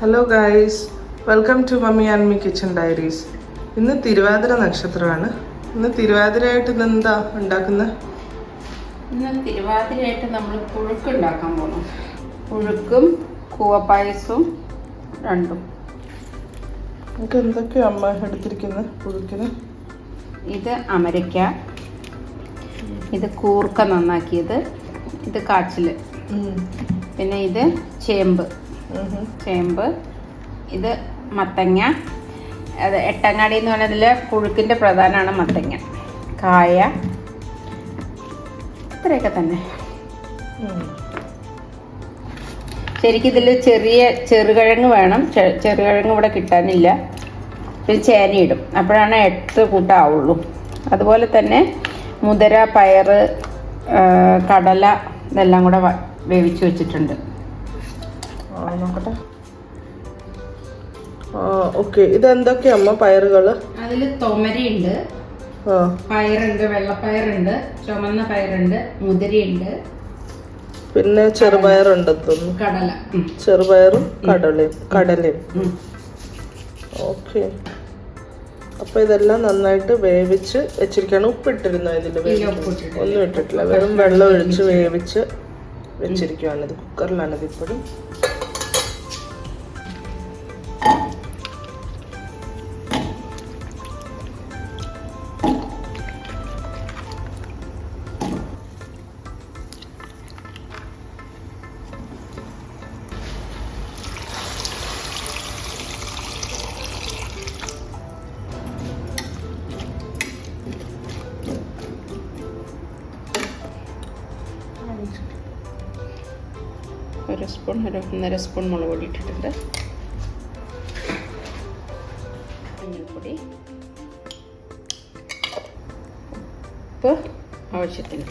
Hello guys, welcome to mummy and me kitchen diaries. ഇന്ന് തിരുവാതിര നക്ഷത്രമാണ്. ഇന്ന് തിരുവാതിരയായിട്ട് ഇന്നെന്താ ഉണ്ടാക്കുന്നത്? ഇന്ന് തിരുവാതിരയായിട്ട് നമ്മൾ പുഴുക്ക് ഉണ്ടാക്കാൻ പോകണം. പുഴുക്കും കൂവപ്പായസവും രണ്ടും. നമുക്ക് എന്തൊക്കെയാണ് അമ്മ എടുത്തിരിക്കുന്നത് പുഴുക്കിന്? ഇത് അമരയ്ക്ക, ഇത് കൂർക്ക നന്നാക്കിയത്, ഇത് കാച്ചിൽ, പിന്നെ ഇത് ചേമ്പ്, ഇത് മത്തങ്ങ. അത് എട്ടങ്ങാടി എന്ന് പറഞ്ഞതിൽ പുഴുക്കിൻ്റെ പ്രധാനമാണ് മത്തങ്ങ, കായ, ഇത്രയൊക്കെ തന്നെ. ശരിക്കും ഇതിൽ ചെറുകിഴങ്ങ് വേണം. ചെറുകിഴങ്ങ് ഇവിടെ കിട്ടാനില്ല. പിന്നെ ചേനയിടും, അപ്പോഴാണ് 8 കൂട്ടാവുള്ളൂ. അതുപോലെ തന്നെ മുതിര, പയറ്, കടല ഇതെല്ലാം കൂടെ വേവിച്ച് വെച്ചിട്ടുണ്ട്. നോക്കട്ടെ. ഓക്കെ, ഇതെന്തൊക്കെയാ അമ്മ പയറുകള്? അതിൽ തൊമരയുണ്ട്, പയറുണ്ട്, വെള്ളപ്പയറുണ്ട്, ചുമന്ന പയറുണ്ട്, മുതിരയുണ്ട്, പിന്നെ ചെറുപയറുണ്ട് തോന്നുന്നു. കടല, ചെറുപയറും കടലയും. ഓക്കെ, അപ്പൊ ഇതെല്ലാം നന്നായിട്ട് വേവിച്ച് വെച്ചിരിക്കുകയാണ്. ഉപ്പിട്ടിരുന്നോ ഇതിൽ? ഒന്നും ഇട്ടിട്ടില്ല, വെറും വെള്ളം ഒഴിച്ച് വേവിച്ച് വെച്ചിരിക്കുകയാണ്. ഇത് കുക്കറിലാണിത് ഇപ്പോഴും. ഒരു 1.5 സ്പൂൺ മുളക് പൊടി ഇട്ടിട്ടുണ്ട്. മഞ്ഞൾപ്പൊടി, ഉപ്പ് ആവശ്യത്തിന്.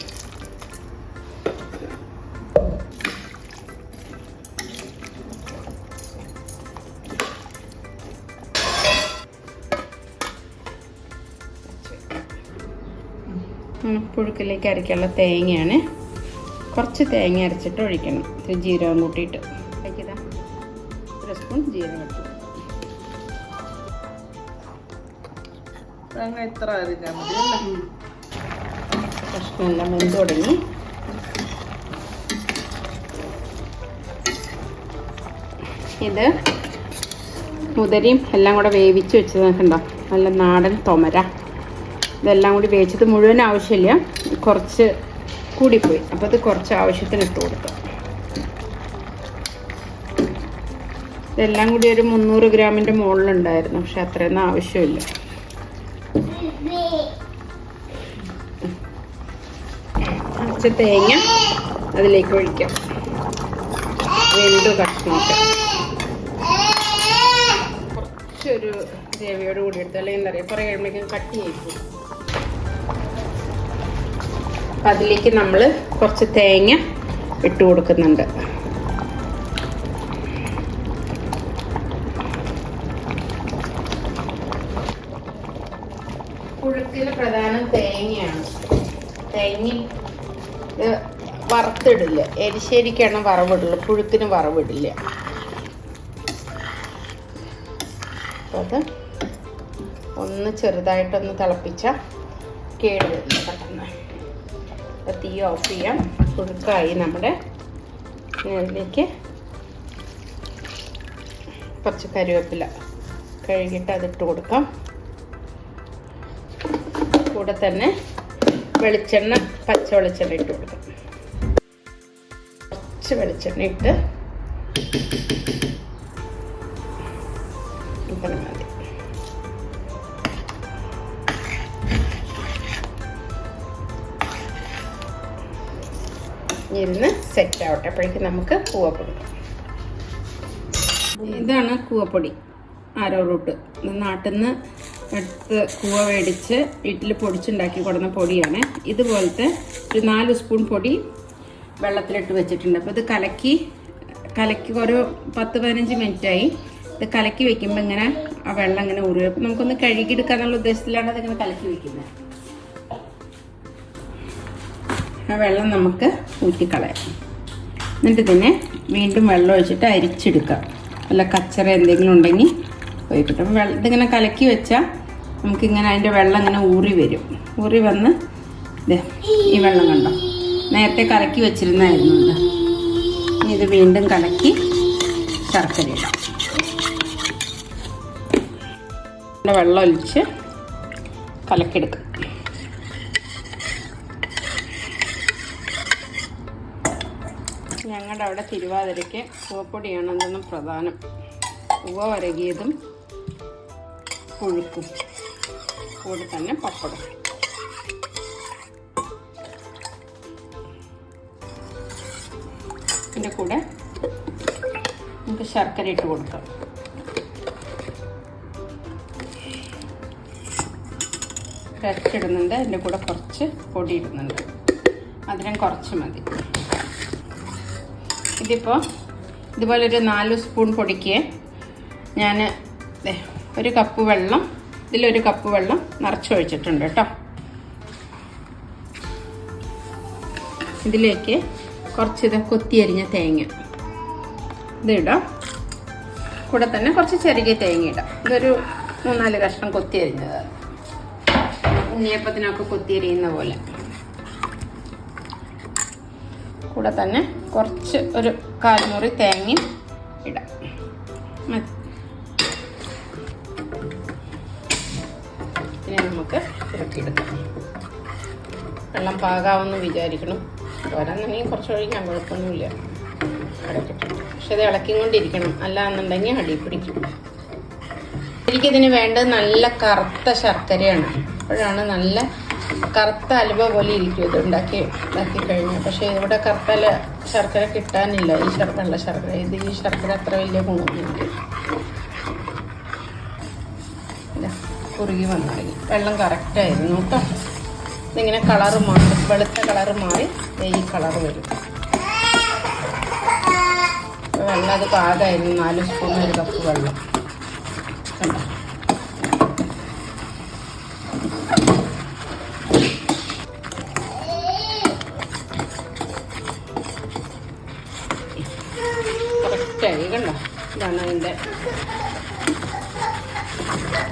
പുഴുക്കിലേക്ക് അരയ്ക്കാനുള്ള തേങ്ങയാണ്. കുറച്ച് തേങ്ങ അരച്ചിട്ട് ഒഴിക്കണം. ഇത്തിരി ജീരകം കൂട്ടിയിട്ട് കഴിക്കതാ. 1 സ്പൂൺ ജീരകം ഇട്ടു. ഇത്ര അരിഞ്ഞാൽ മതി അല്ലേ? കഷ്ണമെല്ലാം വെന്ത് തുടങ്ങി. ഇത് മുതിരയും എല്ലാം കൂടെ വേവിച്ച് വെച്ചത് കണ്ടോ, നല്ല നാടൻ തൊമര. ഇതെല്ലാം കൂടി വേവിച്ചത് മുഴുവൻ ആവശ്യമില്ല, കുറച്ച് കൂടിപ്പോയി. അപ്പോൾ അത് കുറച്ച് ആവശ്യത്തിന് ഇട്ട് കൊടുക്കാം. ഇതെല്ലാം കൂടി ഒരു 300 ഗ്രാമിൻ്റെ മുകളിലുണ്ടായിരുന്നു, പക്ഷെ അത്രയൊന്നും ആവശ്യമില്ല. കുറച്ച് തേങ്ങ അതിലേക്ക് ഒഴിക്കാം. വെന്ത് കഷ്ണമൊക്കെ കുറച്ചൊരു ഗ്രേവിയോട് കൂടി എടുത്ത്, അല്ലെങ്കിൽ എന്താ പറയുക, കുറേ കഴിയുമ്പോഴേക്കും കട്ടിയായിരിക്കും. അപ്പം അതിലേക്ക് നമ്മൾ കുറച്ച് തേങ്ങ ഇട്ട് കൊടുക്കുന്നുണ്ട്. പുഴുക്കിന് പ്രധാനം തേങ്ങയാണ്. തേങ്ങ ഇത് വറുത്തിടില്ല. എരിശ്ശേരിക്കാണ് വറവിടുള്ളൂ, പുഴുക്കിന് വറവിടില്ല. അപ്പം അത് ഒന്ന് ചെറുതായിട്ടൊന്ന് തിളപ്പിച്ചാൽ കേടുവരില്ല പെട്ടെന്ന്. തീ ഓഫ് ചെയ്യാം. പുഴുക്കായി നമ്മുടെ. ഇതിലേക്ക് കുറച്ച് കറിവേപ്പില കഴുകിയിട്ട് അതിട്ട് കൊടുക്കാം. കൂടെ തന്നെ വെളിച്ചെണ്ണ, പച്ച വെളിച്ചെണ്ണ ഇട്ട് കൊടുക്കാം. കുറച്ച് വെളിച്ചെണ്ണ ഇട്ട് ഇങ്ങനെ മതി. ഇരുന്ന് സെറ്റ് ആവട്ടെ. അപ്പോഴേക്കും നമുക്ക് കൂവപ്പൊടി. ഇതാണ് കൂവപ്പൊടി, ആരോറൂട്ട്. നാട്ടിൽ നിന്ന് എടുത്ത് കൂവ മേടിച്ച് വീട്ടിൽ പൊടിച്ചുണ്ടാക്കി കൊടുക്കുന്ന പൊടിയാണ്. ഇതുപോലത്തെ ഒരു 4 സ്പൂൺ പൊടി വെള്ളത്തിലിട്ട് വെച്ചിട്ടുണ്ട്. അപ്പോൾ ഇത് കലക്കി ഒരു 10-15 മിനിറ്റായി. ഇത് കലക്കി വെക്കുമ്പോൾ ഇങ്ങനെ ആ വെള്ളം ഇങ്ങനെ ഊറുക. അപ്പോൾ നമുക്കൊന്ന് കഴുകിയെടുക്കാന്നുള്ള ഉദ്ദേശത്തിലാണ് അതിങ്ങനെ കലക്കി വെക്കുന്നത്. ആ വെള്ളം നമുക്ക് ഊറ്റിക്കളയാം. എന്നിട്ട് ഇതിനെ വീണ്ടും വെള്ളം ഒഴിച്ചിട്ട് അരിച്ചെടുക്കാം. വല്ല കച്ചറ എന്തെങ്കിലും ഉണ്ടെങ്കിൽ പോയി കിട്ടും. ഇതിങ്ങനെ കലക്കി വെച്ചാൽ നമുക്കിങ്ങനെ അതിൻ്റെ വെള്ളം ഇങ്ങനെ ഊറി വരും. ഊറി വന്ന് ഈ വെള്ളം കണ്ടോ, നേരത്തെ കലക്കി വെച്ചിരുന്നായിരുന്നു ഇത്. ഇനി ഇത് വീണ്ടും കലക്കി ശർക്കര ഇടാം. വെള്ളം ഒഴിച്ച് കലക്കിയെടുക്കാം. ഞങ്ങളുടെ അവിടെ തിരുവാതിരയ്ക്ക് കൂവപ്പൊടിയാണ് അതൊന്നും പ്രധാനം. കൂവ വരകിയതും പുഴുക്കും കൂടെ തന്നെ പപ്പടം. ഇതിൻ്റെ കൂടെ നമുക്ക് ശർക്കര ഇട്ട് കൊടുക്കാം. ഇടുന്നുണ്ട്, അതിൻ്റെ കൂടെ കുറച്ച് പൊടി ഇടുന്നുണ്ട്. മധുരം കുറച്ച് മതി. ഇതിപ്പോൾ ഇതുപോലൊരു 4 സ്പൂൺ പൊടിക്ക് ഞാൻ 1 കപ്പ് വെള്ളം, ഇതിലൊരു കപ്പ് വെള്ളം നിറച്ചൊഴിച്ചിട്ടുണ്ട് കേട്ടോ. ഇതിലേക്ക് കുറച്ച് കൊത്തിയരിഞ്ഞ തേങ്ങ ഇതിടാം. കൂടെ തന്നെ കുറച്ച് ചെറിയ തേങ്ങ ഇടാം. ഇതൊരു 3-4 കഷ്ണം കൊത്തിയരിഞ്ഞത്, ഉണ്ണിയപ്പത്തിനൊക്കെ കൊത്തിയരിയുന്ന പോലെ. കൂടെ തന്നെ കുറച്ച് ഒരു 1/4 മുറി തേങ്ങയും ഇടാം. ഇതിനെ നമുക്ക് ഇറക്കിയെടുക്കാം. വെള്ളം പാകാമെന്ന് വിചാരിക്കണം. ഓരോന്നെങ്കിൽ കുറച്ച് ഒഴിക്കാൻ കുഴപ്പമൊന്നുമില്ല. അടക്കിട്ട് പക്ഷെ ഇത് ഇളക്കിക്കൊണ്ടിരിക്കണം, അല്ല എന്നുണ്ടെങ്കിൽ അടി പിടിക്കും. എനിക്കിതിന് വേണ്ടത് നല്ല കറുത്ത ശർക്കരയാണ്. അപ്പോഴാണ് നല്ല കറുത്ത അലുവ പോലെ ഇരിക്കും ഇത് ഉണ്ടാക്കി കഴിഞ്ഞാൽ. പക്ഷേ ഇവിടെ കറുത്ത ശർക്കര കിട്ടാനില്ല. ഈ വെള്ള ശർക്കര, ഈ ശർക്കര അത്ര വലിയ ഗുണമൊന്നുമില്ല. കുറുകി വന്നു തുടങ്ങി. വെള്ളം കറക്റ്റായിരുന്നു കേട്ടോ. ഇതിങ്ങനെ കളറ് മാറി, വെളുത്ത കളറ് മാറി ഈ കളറ് വരും. വെള്ളം അത് പാകമായിരുന്നു. 4 സ്പൂൺ 1 കപ്പ് വെള്ളം കണ്ടോ. കറക്റ്റായി കണ്ടോ. ഇതാണ് അതിൻ്റെ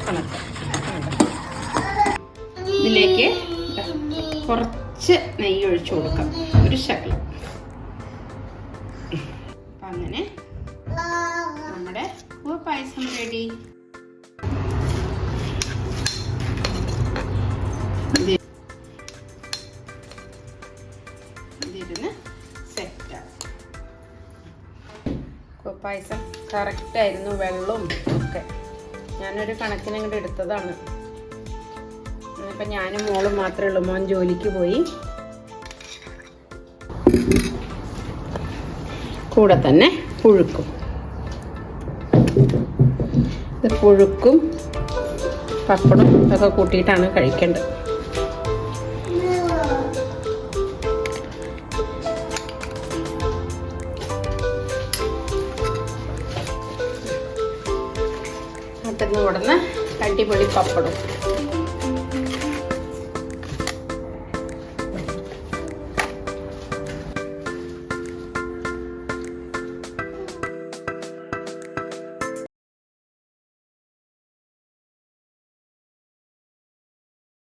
കണക്ക്. ഇതിലേക്ക് കുറച്ച് നെയ്യ് ഒഴിച്ചു കൊടുക്കാം, ഒരു ശകലം. അപ്പം അങ്ങനെ നമ്മുടെ പായസം റെഡി. ഇതിരുന്ന് സെറ്റാണ്. പായസം കറക്റ്റായിരുന്നു, വെള്ളവും ഒക്കെ. ഞാനൊരു കണക്കിന് അങ്ങോട്ട് എടുത്തതാണ്. ഇപ്പം ഞാനും മോളും മാത്രമേ ഉള്ളൂ. മോൻ ജോലിക്ക് പോയി. കൂടെ തന്നെ പുഴുക്കും. ഇത് പുഴുക്കും പപ്പടും ഒക്കെ കൂട്ടിയിട്ടാണ് കഴിക്കേണ്ടത്. പെട്ടെന്ന് കൊടുന്ന് അടിപൊളി പപ്പടും.